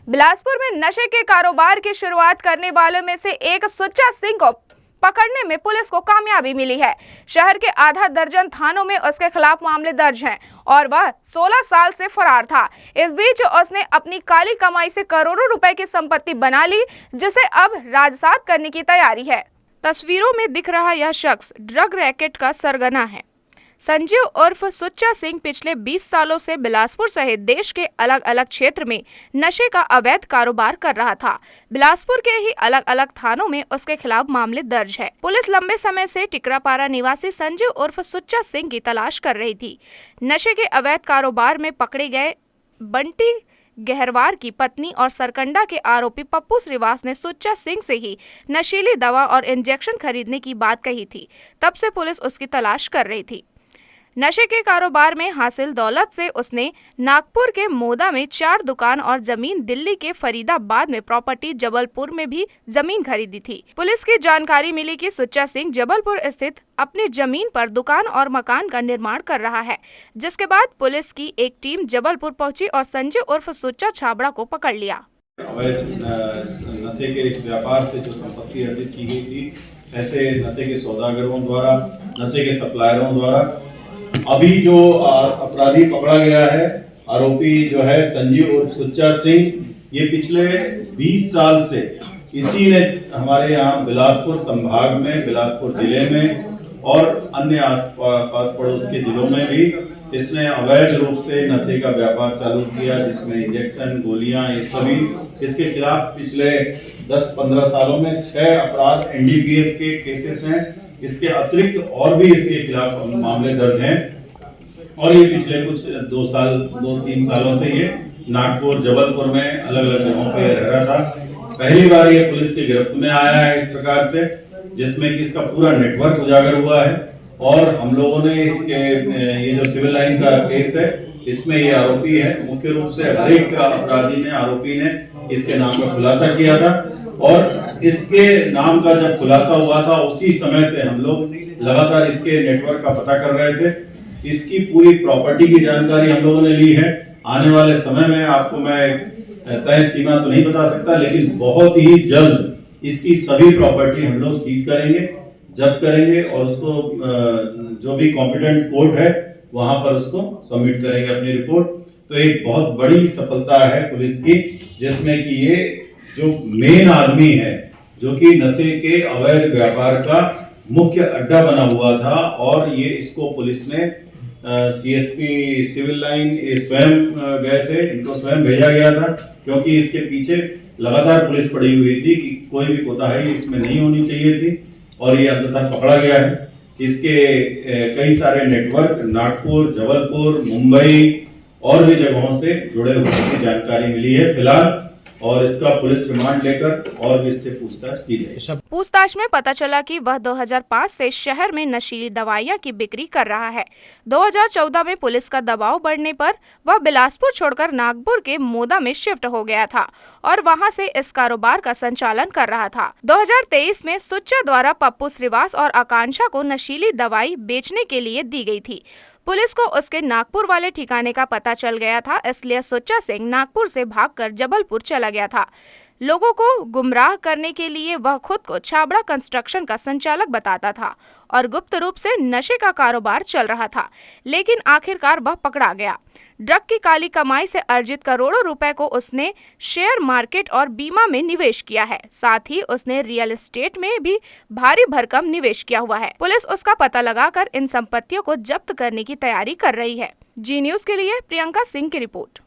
बिलासपुर में नशे के कारोबार की शुरुआत करने वालों में से एक सुच्चा सिंह को पकड़ने में पुलिस को कामयाबी मिली है। शहर के आधा दर्जन थानों में उसके खिलाफ मामले दर्ज हैं और वह 16 साल से फरार था। इस बीच उसने अपनी काली कमाई से करोड़ों रुपए की संपत्ति बना ली, जिसे अब राजसात करने की तैयारी है। तस्वीरों में दिख रहा यह शख्स ड्रग रैकेट का सरगना है। संजीव उर्फ सुच्चा सिंह पिछले 20 सालों से बिलासपुर सहित देश के अलग अलग क्षेत्र में नशे का अवैध कारोबार कर रहा था। बिलासपुर के ही अलग अलग थानों में उसके खिलाफ मामले दर्ज है। पुलिस लंबे समय से टिकरापारा निवासी संजीव उर्फ सुच्चा सिंह की तलाश कर रही थी। नशे के अवैध कारोबार में पकड़े गए बंटी गहरवार की पत्नी और सरकंडा के आरोपी पप्पू श्रीवास ने सुच्चा सिंह से ही नशीली दवा और इंजेक्शन खरीदने की बात कही थी। तब से पुलिस उसकी तलाश कर रही थी। नशे के कारोबार में हासिल दौलत से उसने नागपुर के मोदा में 4 दुकान और जमीन, दिल्ली के फरीदाबाद में प्रॉपर्टी, जबलपुर में भी जमीन खरीदी थी। पुलिस की जानकारी मिली कि सुच्चा सिंह जबलपुर स्थित अपनी जमीन पर दुकान और मकान का निर्माण कर रहा है, जिसके बाद पुलिस की एक टीम जबलपुर पहुंची और संजय उर्फ सुच्चा छाबड़ा को पकड़ लिया। नशे के इस व्यापार से जो संपत्ति अर्जित की गई थी, ऐसे नशे के सौदागरों द्वारा, नशे के सप्लायरों द्वारा अभी जो अपराधी पकड़ा गया है, आरोपी जो है संजीव उर्फ सुच्चा सिंह, ये पिछले 20 साल से इसी ने हमारे यहाँ बिलासपुर संभाग में, बिलासपुर जिले में और अन्य आस पास के जिलों में भी इसने अवैध रूप से नशे का व्यापार चालू किया, जिसमें इंजेक्शन, गोलियां, ये सभी इसके खिलाफ पिछले 10-15 सालों में 6 अपराध NDPS के केसेस हैं। इसके अतिरिक्त और भी इसके खिलाफ मामले दर्ज हैं और ये पिछले कुछ 2-3 सालों से ये नागपुर, जबलपुर में अलग अलग जगहों पे रह रहा था। पहली बार ये पुलिस की गिरफ्त में आया है इस प्रकार से, जिसमें कि इसका पूरा नेटवर्क उजागर हुआ है और हम लोगों ने इसके ये जो सिविल लाइन का केस है, इसमें ये आरोपी है। मुख्य रूप से हर एक अपराधी ने, आरोपी ने इसके नाम का खुलासा किया था और इसके नाम का जब खुलासा हुआ था, उसी समय से हम लोग लगातार इसके नेटवर्क का पता कर रहे थे। इसकी पूरी प्रॉपर्टी की जानकारी हम लोगों ने ली है। आने वाले समय में आपको मैं तय सीमा तो नहीं बता सकता, लेकिन बहुत ही जल्द इसकी सभी प्रॉपर्टी हम लोग सीज करेंगे, जब्त करेंगे और उसको जो भी कॉम्पिटेंट कोर्ट है वहां पर उसको सबमिट करेंगे अपनी रिपोर्ट। तो एक बहुत बड़ी सफलता है पुलिस की, जिसमें कि ये जो मेन आदमी है, जो कि नशे के अवैध व्यापार का मुख्य अड्डा बना हुआ था और ये इसको पुलिस ने CSP सिविल लाइन स्वयं गए थे, इनको स्वयं भेजा गया था, क्योंकि इसके पीछे लगातार पुलिस पड़ी हुई थी कि कोई भी कोताही इसमें नहीं होनी चाहिए थी और ये अंततः पकड़ा गया है। इसके कई सारे नेटवर्क नागपुर, जबलपुर, मुंबई और भी जगहों से जुड़े होने की जानकारी मिली है फिलहाल, और इसका पुलिस रिमांड लेकर और भी इससे पूछताछ की जाए। पूछताछ में पता चला कि वह 2005 से शहर में नशीली दवाइयां की बिक्री कर रहा है। 2014 में पुलिस का दबाव बढ़ने पर वह बिलासपुर छोड़कर नागपुर के मोदा में शिफ्ट हो गया था और वहां से इस कारोबार का संचालन कर रहा था। 2023 में सुच्चा द्वारा पप्पू श्रीवास और आकांक्षा को नशीली दवाई बेचने के लिए दी गई थी। पुलिस को उसके नागपुर वाले ठिकाने का पता चल गया था, इसलिए सुच्चा सिंह नागपुर से भागकर जबलपुर चला गया था। लोगों को गुमराह करने के लिए वह खुद को छाबड़ा कंस्ट्रक्शन का संचालक बताता था और गुप्त रूप से नशे का कारोबार चल रहा था, लेकिन आखिरकार वह पकड़ा गया। ड्रग की काली कमाई से अर्जित करोड़ों रुपए को उसने शेयर मार्केट और बीमा में निवेश किया है। साथ ही उसने रियल एस्टेट में भी भारी भरकम निवेश किया हुआ है। पुलिस उसका पता लगाकर इन संपत्तियों को जब्त करने की तैयारी कर रही है। जी न्यूज़ के लिए प्रियंका सिंह की रिपोर्ट।